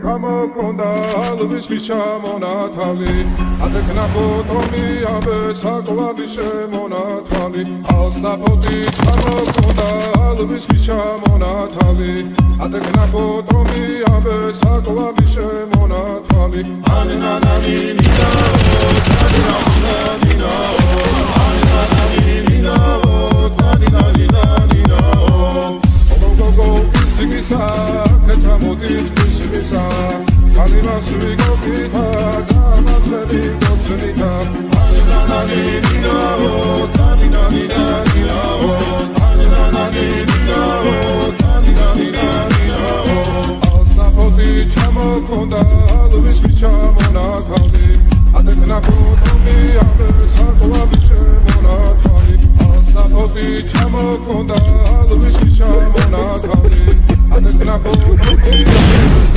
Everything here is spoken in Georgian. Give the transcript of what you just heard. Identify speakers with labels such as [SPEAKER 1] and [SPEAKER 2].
[SPEAKER 1] ჩამოქონდა ალვისის ჩამონათალი ათექნა ფოტომი ამბე საკვები შემონათალი ალსნაფოთი ჩამოქონდა ალვისის ჩამონათალი ათექნა ფოტომი ამბე საკვები შემონათალი ჩამოქონდა ალვისის ჩამონათალი ათექნა ფოტომი ამბე საკვები შემონათალი ალსნაფოთი ჩამოქონდა ალვისის ჩამონათალი ათექნა ფოტომი